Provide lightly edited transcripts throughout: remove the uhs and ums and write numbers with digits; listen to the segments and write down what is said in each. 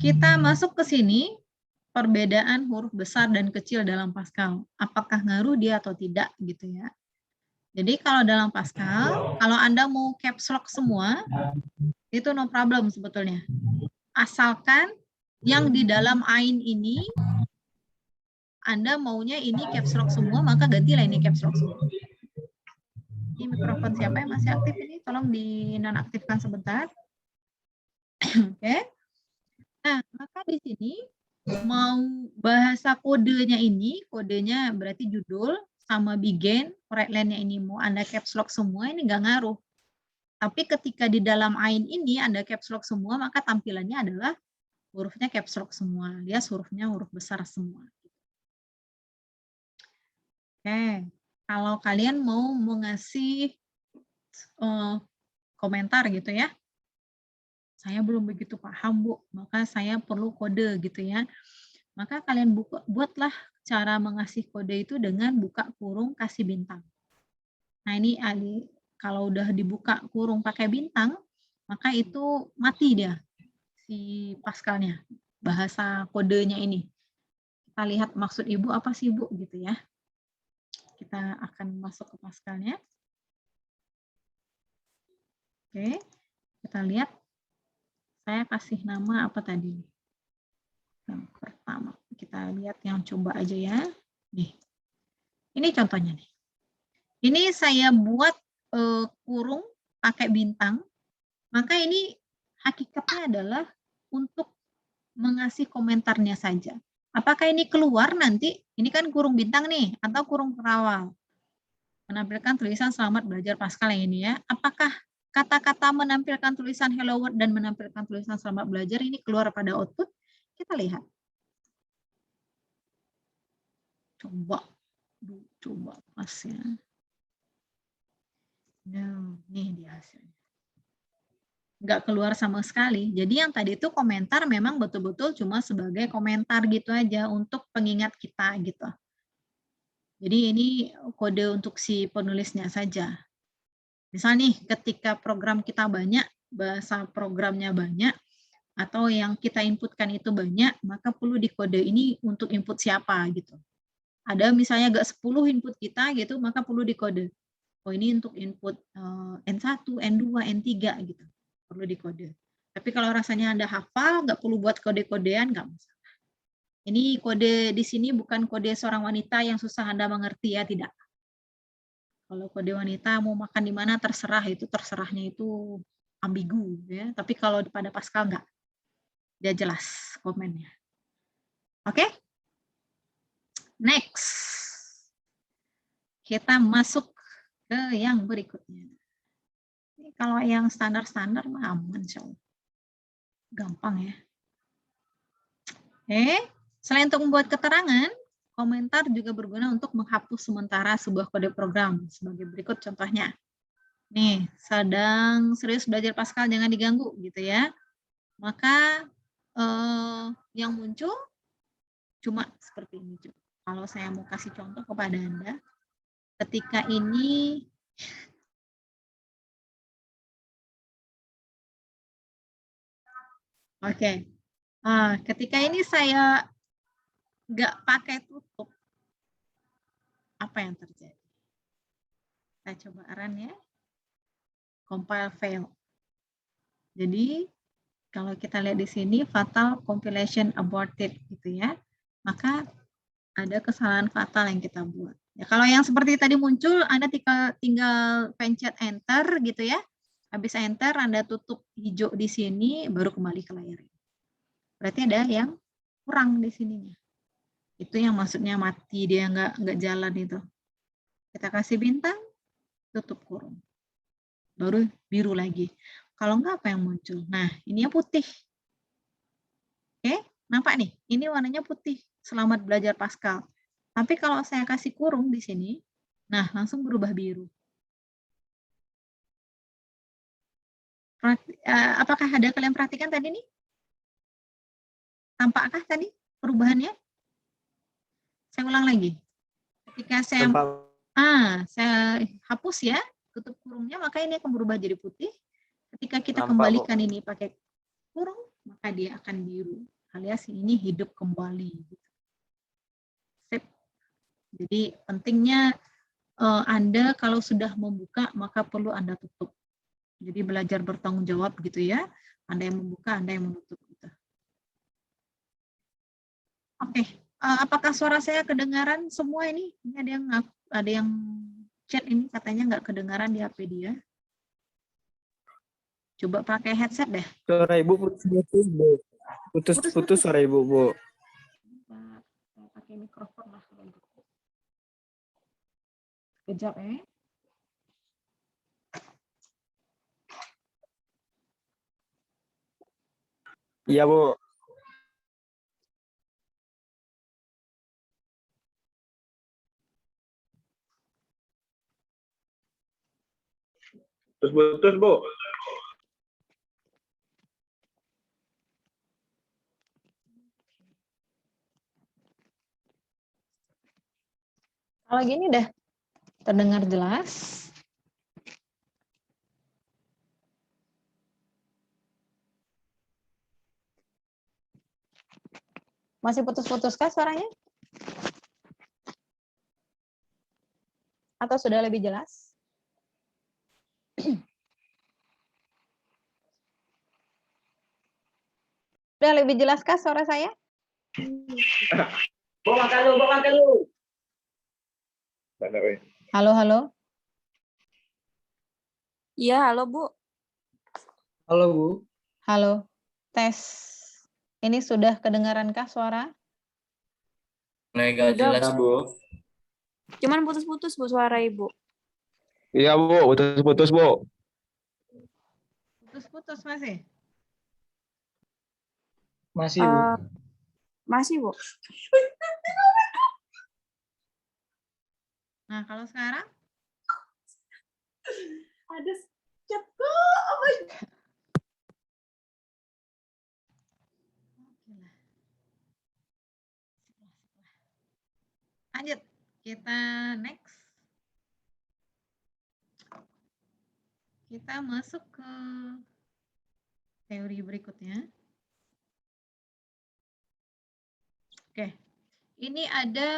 Kita masuk ke sini, perbedaan huruf besar dan kecil dalam Pascal. Apakah ngaruh dia atau tidak gitu ya. Jadi kalau dalam Pascal, kalau Anda mau caps lock semua, itu no problem sebetulnya. Asalkan yang di dalam ain ini, Anda maunya ini caps lock semua, maka gantilah ini caps lock semua. Ini mikrofon siapa yang masih aktif ini? Tolong dinonaktifkan sebentar. Oke. Nah, maka di sini mau bahasa kodenya ini, kodenya berarti judul sama begin, right line-nya ini mau Anda caps lock semua, ini nggak ngaruh. Tapi ketika di dalam ain ini Anda caps lock semua, maka tampilannya adalah hurufnya caps lock semua, alias hurufnya huruf besar semua. Oke, kalau kalian mau mengasih komentar gitu ya, saya belum begitu paham Bu, maka saya perlu kode gitu ya. Maka kalian buatlah cara mengasih kode itu dengan buka kurung kasih bintang. Nah ini kalau udah dibuka kurung pakai bintang, maka itu mati dia si Pascalnya, bahasa kodenya ini. Kita lihat maksud Ibu apa sih Bu gitu ya. Kita akan masuk ke Pascalnya. Oke, kita lihat. Saya kasih nama apa tadi? Yang pertama, kita lihat yang coba aja ya. Nih, ini contohnya nih. Ini saya buat kurung pakai bintang, maka ini hakikatnya adalah untuk mengasih komentarnya saja. Apakah ini keluar nanti? Ini kan kurung bintang nih, atau kurung perawal. Menampilkan tulisan selamat belajar Pascal yang ini ya. Apakah kata-kata menampilkan tulisan hello world dan menampilkan tulisan selamat belajar ini keluar pada output? Kita lihat. Coba pas ya. Nah, nih dia hasilnya. Nggak keluar sama sekali. Jadi yang tadi itu komentar memang betul-betul cuma sebagai komentar gitu aja untuk pengingat kita gitu. Jadi ini kode untuk si penulisnya saja. Misal nih ketika program kita banyak, bahasa programnya banyak, atau yang kita inputkan itu banyak, maka perlu dikode ini untuk input siapa gitu. Ada misalnya agak 10 input kita gitu, maka perlu dikode. Oh ini untuk input N1, N2, N3 gitu. Perlu dikode. Tapi kalau rasanya Anda hafal, nggak perlu buat kode-kodean, nggak masalah. Ini kode di sini bukan kode seorang wanita yang susah Anda mengerti ya, tidak. Kalau kode wanita mau makan di mana terserah, itu terserahnya itu ambigu ya. Tapi kalau pada Pascal enggak. Dia jelas komennya. Oke? Next. Kita masuk ke yang berikutnya. Ini kalau yang standar-standar mah aman insyaallah. Gampang ya. Oke, selain untuk membuat keterangan, komentar juga berguna untuk menghapus sementara sebuah kode program. Sebagai berikut contohnya. Nih, sedang serius belajar Pascal, jangan diganggu gitu ya. Maka yang muncul cuma seperti ini. Kalau saya mau kasih contoh kepada Anda, ketika ini oke. Ketika ini saya nggak pakai tutup, apa yang terjadi? Kita coba run ya. Compile fail. Jadi kalau kita lihat di sini fatal compilation aborted gitu ya. Maka ada kesalahan fatal yang kita buat. Ya, kalau yang seperti tadi muncul, Anda tinggal pencet enter gitu ya. Habis enter, Anda tutup hijau di sini, baru kembali ke layar. Berarti ada yang kurang di sininya. Itu yang maksudnya mati, dia nggak jalan itu. Kita kasih bintang, tutup kurung. Baru biru lagi. Kalau nggak, apa yang muncul? Nah, ini yang putih. Oke, nampak nih? Ini warnanya putih. Selamat belajar Pascal. Tapi kalau saya kasih kurung di sini, nah langsung berubah biru. Apakah ada kalian perhatikan tadi nih? Tampakkah tadi perubahannya? Saya ulang lagi. Ketika saya hapus ya, tutup kurungnya, maka ini akan berubah jadi putih. Ketika kita kembalikan ini pakai kurung, maka dia akan biru. Alias ini hidup kembali. Sip. Jadi pentingnya Anda kalau sudah membuka, maka perlu Anda tutup. Jadi belajar bertanggung jawab gitu ya. Anda yang membuka, Anda yang menutup. Gitu. Oke, apakah suara saya kedengaran semua ini? Ini ada yang chat ini katanya nggak kedengaran di HP dia. Coba pakai headset deh. Suara Ibu putus-putus, Bu. Putus-putus suara Ibu, Bu. Saya pakai mikrofon lah. Kejap ya. Iya, Bu. Putus-putus, Bu. Kalau gini udah terdengar jelas. Masih putus-putus kah suaranya? Atau sudah lebih jelas? Sudah lebih jelas kah suara saya? Makan lu. Halo, halo. Iya, halo Bu. Halo, Bu. Halo. Tes. Ini sudah kedengarankah suara? Nggak jelas, Bu. Cuman putus-putus Bu suara Ibu. Iya, Bu. Putus-putus, Bu. Putus-putus masih? Masih, Bu. Masih Bu. Nah, kalau sekarang? Ada chat. Lanjut. Kita next. Kita masuk ke teori berikutnya. Oke. Ini ada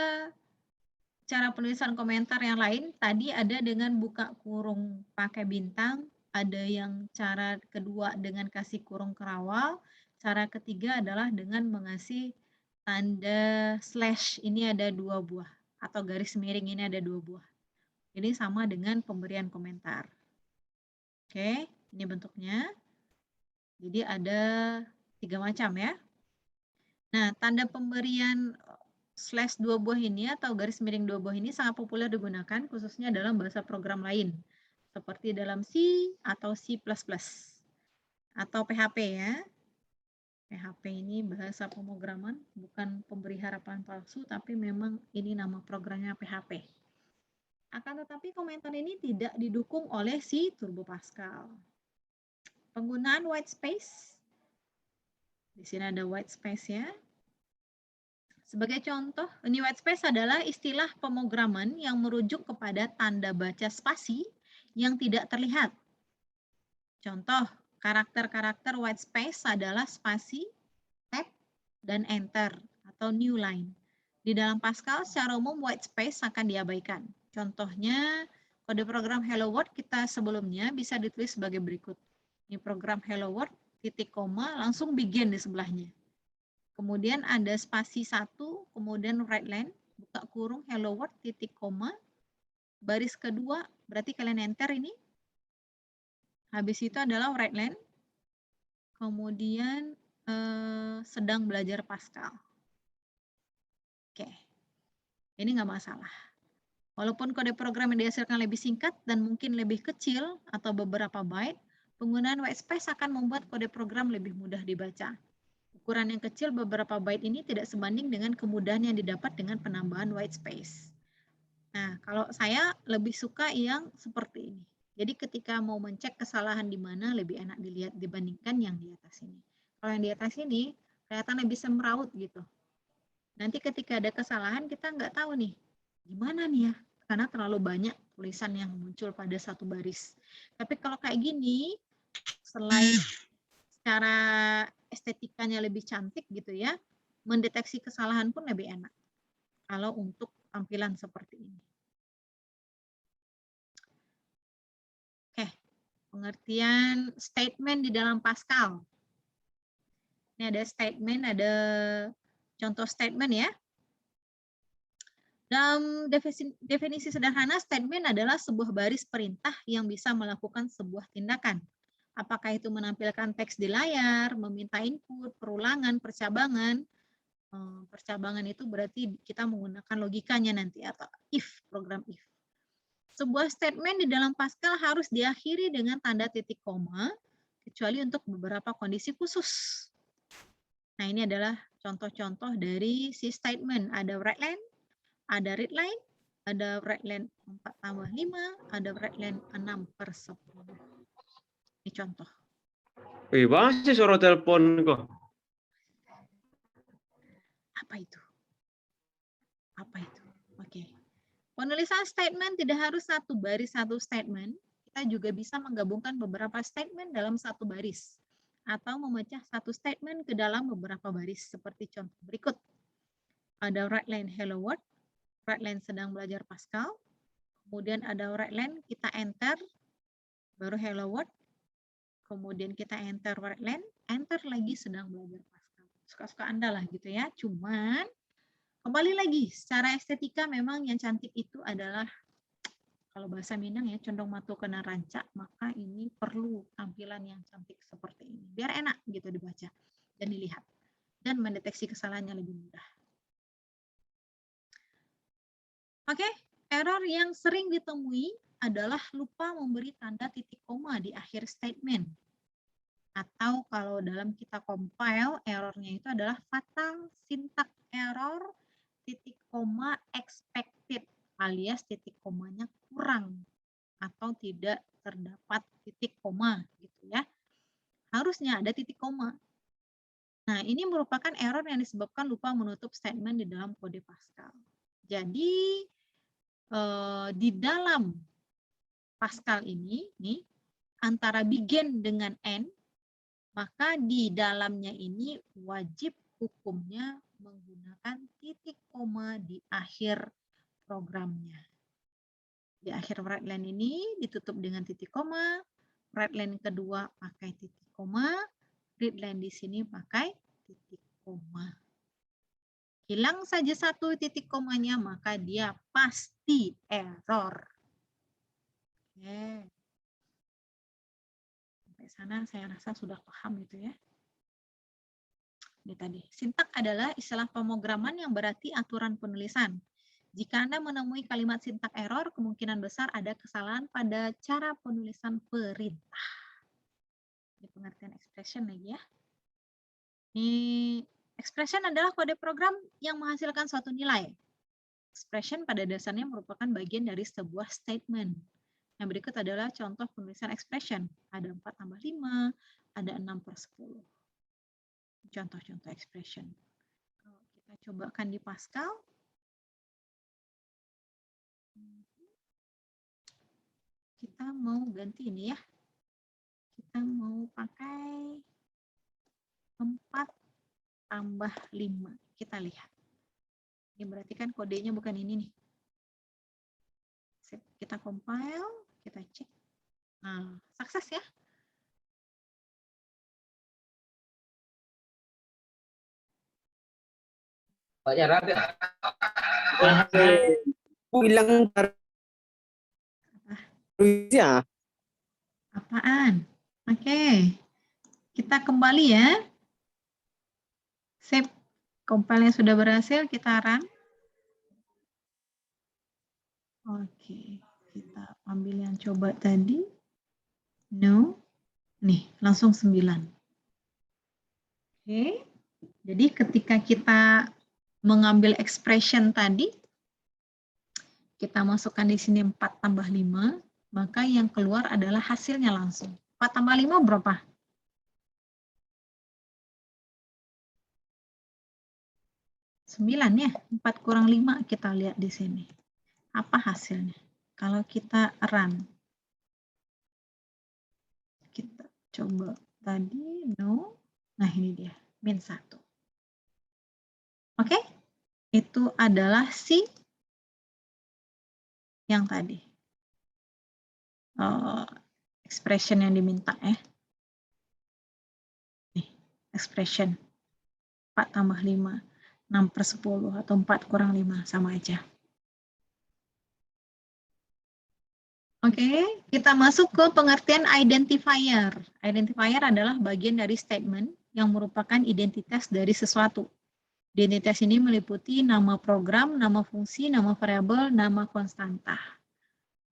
cara penulisan komentar yang lain. Tadi ada dengan buka kurung pakai bintang. Ada yang cara kedua dengan kasih kurung kerawal. Cara ketiga adalah dengan mengasih tanda slash. Ini ada 2 buah. Atau garis miring ini ada 2 buah. Ini sama dengan pemberian komentar. Oke, ini bentuknya. Jadi ada 3 macam ya. Nah, tanda pemberian slash 2 buah ini atau garis miring 2 buah ini sangat populer digunakan khususnya dalam bahasa program lain. Seperti dalam C atau C++ atau PHP ya. PHP ini bahasa pemrograman, bukan pemberi harapan palsu, tapi memang ini nama programnya PHP. Akan tetapi komentar ini tidak didukung oleh si Turbo Pascal. Penggunaan white space. Di sini ada white space ya. Sebagai contoh, ini white space adalah istilah pemrograman yang merujuk kepada tanda baca spasi yang tidak terlihat. Contoh, karakter-karakter white space adalah spasi, tab, dan enter atau new line. Di dalam Pascal, secara umum white space akan diabaikan. Contohnya, kode program Hello World kita sebelumnya bisa ditulis sebagai berikut. Ini program Hello World, titik koma, langsung begin di sebelahnya. Kemudian ada spasi 1, kemudian right line, buka kurung hello world, titik koma, baris kedua, berarti kalian enter ini. Habis itu adalah right line, kemudian sedang belajar Pascal. Oke, ini nggak masalah. Walaupun kode program yang dihasilkan lebih singkat dan mungkin lebih kecil atau beberapa byte, penggunaan white space akan membuat kode program lebih mudah dibaca. Ukuran yang kecil beberapa byte ini tidak sebanding dengan kemudahan yang didapat dengan penambahan white space. Nah, kalau saya lebih suka yang seperti ini. Jadi ketika mau mencek kesalahan di mana lebih enak dilihat dibandingkan yang di atas ini. Kalau yang di atas ini kelihatan lebih semrawut gitu. Nanti ketika ada kesalahan kita nggak tahu nih, gimana nih ya? Karena terlalu banyak tulisan yang muncul pada satu baris. Tapi kalau kayak gini, selain secara estetikanya lebih cantik gitu ya, mendeteksi kesalahan pun lebih enak kalau untuk tampilan seperti ini. Oke, pengertian statement di dalam Pascal. Ini ada statement, ada contoh statement ya. Dalam definisi sederhana, statement adalah sebuah baris perintah yang bisa melakukan sebuah tindakan. Apakah itu menampilkan teks di layar, meminta input, perulangan, percabangan. Percabangan itu berarti kita menggunakan logikanya nanti atau if, program if. Sebuah statement di dalam Pascal harus diakhiri dengan tanda titik koma, kecuali untuk beberapa kondisi khusus. Nah, ini adalah contoh-contoh dari si statement. Ada write-line, ada readline, ada write-line 4+5, ada write-line 6/10. Ini contoh. Wih, masih suara telepon kok. Apa itu? Apa itu? Oke. Penulisan statement tidak harus satu baris satu statement. Kita juga bisa menggabungkan beberapa statement dalam satu baris. Atau memecah satu statement ke dalam beberapa baris. Seperti contoh berikut. Ada write-line hello world. Write-line sedang belajar Pascal. Kemudian ada write-line kita enter. Baru hello world. Kemudian kita enter write-line. Enter lagi sedang belajar Pascal. Suka-suka Anda lah gitu ya. Cuman kembali lagi, secara estetika memang yang cantik itu adalah, kalau bahasa Minang ya, condong matu kena rancak, maka ini perlu tampilan yang cantik seperti ini. Biar enak gitu dibaca dan dilihat. Dan mendeteksi kesalahannya lebih mudah. Oke, error yang sering ditemui adalah lupa memberi tanda titik koma di akhir statement. Atau kalau dalam kita compile, errornya itu adalah fatal syntax error, titik koma expected, alias titik komanya kurang atau tidak terdapat titik koma gitu ya. Harusnya ada titik koma. Nah, ini merupakan error yang disebabkan lupa menutup statement di dalam kode Pascal. Jadi di dalam Pascal ini nih antara begin dengan end, maka di dalamnya ini wajib hukumnya menggunakan titik koma di akhir programnya. Di akhir write-line ini ditutup dengan titik koma, write-line kedua pakai titik koma, readline di sini pakai titik koma. Hilang saja satu titik komanya, maka dia pasti error. Oke. Sampai sana saya rasa sudah paham gitu ya. Ini tadi. Sintak adalah istilah pemrograman yang berarti aturan penulisan. Jika Anda menemui kalimat sintak error, kemungkinan besar ada kesalahan pada cara penulisan perintah. Ini pengertian expression lagi ya. Ini expression adalah kode program yang menghasilkan suatu nilai. Expression pada dasarnya merupakan bagian dari sebuah statement. Yang berikut adalah contoh penulisan expression. Ada 4+5, ada 6/10. Contoh-contoh expression. Kalau kita cobakan di Pascal, kita mau ganti ini ya. Kita mau pakai 4+5. Kita lihat. Ini berarti kan kodenya bukan ini nih. Kita compile, kita cek. Nah, sukses ya. Bilang ya. Apaan? Oke. Kita kembali ya. Save. Compile-nya sudah berhasil, kita run. Oke. Kita ambil yang coba tadi. No. Nih, langsung 9. Oke. Jadi ketika kita mengambil expression tadi, kita masukkan di sini 4+5, maka yang keluar adalah hasilnya langsung. 4+5 berapa? 9 ya. 4 kurang 5 kita lihat di sini. Apa hasilnya? Kalau kita run. Kita coba tadi, no. Nah, ini dia, min 1. Oke? Itu adalah si yang tadi. Expression yang diminta ya. Nih, expression 4 tambah 5, 6/10 atau 4 kurang 5, sama aja. Oke, kita masuk ke pengertian identifier. Identifier adalah bagian dari statement yang merupakan identitas dari sesuatu. Identitas ini meliputi nama program, nama fungsi, nama variabel, nama konstanta.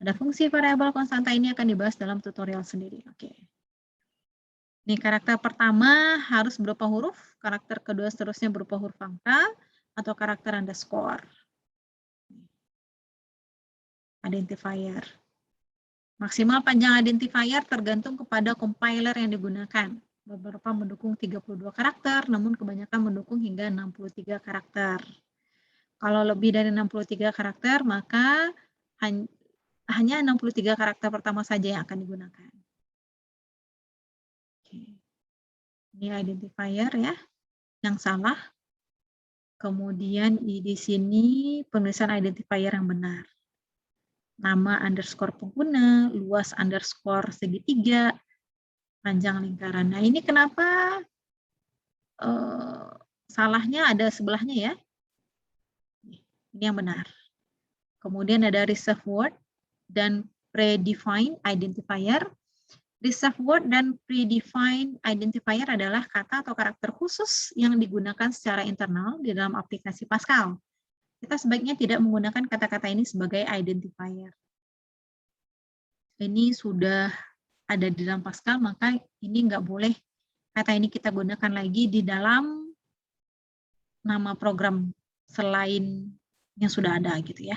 Ada fungsi, variabel, konstanta ini akan dibahas dalam tutorial sendiri. Oke. Ini karakter pertama harus berupa huruf, karakter kedua seterusnya berupa huruf angka, atau karakter underscore. Identifier. Maksimal panjang identifier tergantung kepada compiler yang digunakan. Beberapa mendukung 32 karakter, namun kebanyakan mendukung hingga 63 karakter. Kalau lebih dari 63 karakter, maka hanya 63 karakter pertama saja yang akan digunakan. Oke. Ini identifier ya, yang salah. Kemudian di sini penulisan identifier yang benar. Nama underscore pengguna, luas underscore segitiga, panjang lingkaran. Nah, ini kenapa salahnya ada sebelahnya ya? Ini yang benar. Kemudian ada reserved word dan predefined identifier. Reserved word dan predefined identifier adalah kata atau karakter khusus yang digunakan secara internal di dalam aplikasi Pascal. Kita sebaiknya tidak menggunakan kata-kata ini sebagai identifier. Ini sudah ada di dalam Pascal, maka ini nggak boleh kata ini kita gunakan lagi di dalam nama program selain yang sudah ada gitu ya.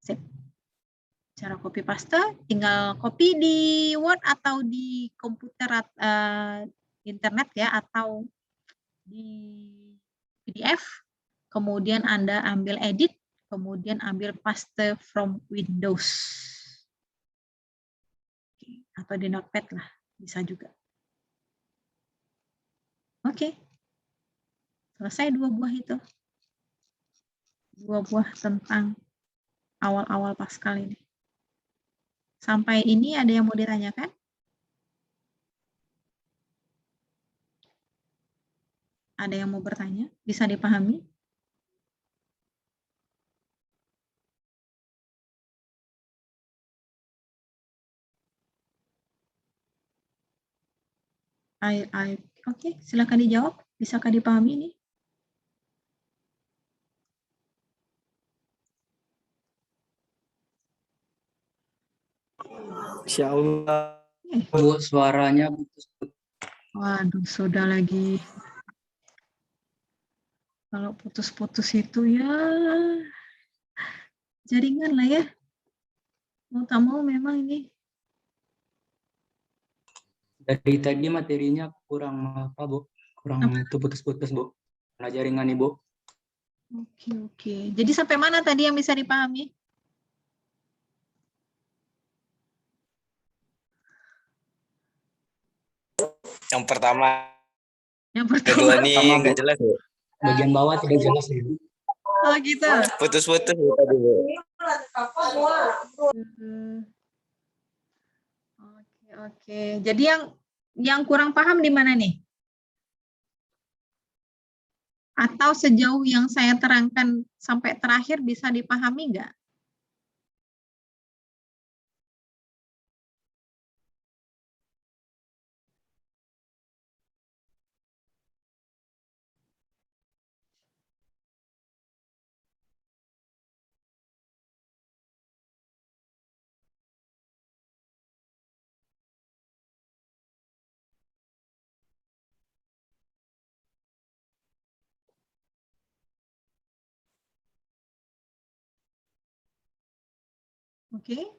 Sip. Cara copy paste, tinggal copy di Word atau di komputer internet ya, atau di PDF. Kemudian Anda ambil edit, kemudian ambil paste from Windows. Atau di Notepad lah, bisa juga. Oke. Selesai 2 buah itu. 2 buah tentang awal-awal Pascal ini. Sampai ini ada yang mau ditanyakan? Ada yang mau bertanya? Bisa dipahami? Oke, silakan dijawab. Bisakah dipahami ini? Insya Allah. Bu, suaranya putus. Waduh, sudah lagi. Kalau putus-putus itu ya jaringan lah ya. Mau tak mau memang ini. Dari tadi materinya kurang apa, Bu? Kurang Apa? itu putus-putus, Bu. Karena jaringan, Ibu. Oke. Jadi sampai mana tadi yang bisa dipahami? Yang pertama, Yang kedua pertama. nih Pertama, Bu. nggak jelas, Bu. Bagian bawah tidak jelas, Ibu. Oh gitu. Putus-putus tadi, Bu. Oke. Jadi yang kurang paham di mana nih? Atau sejauh yang saya terangkan sampai terakhir bisa dipahami nggak? Oke.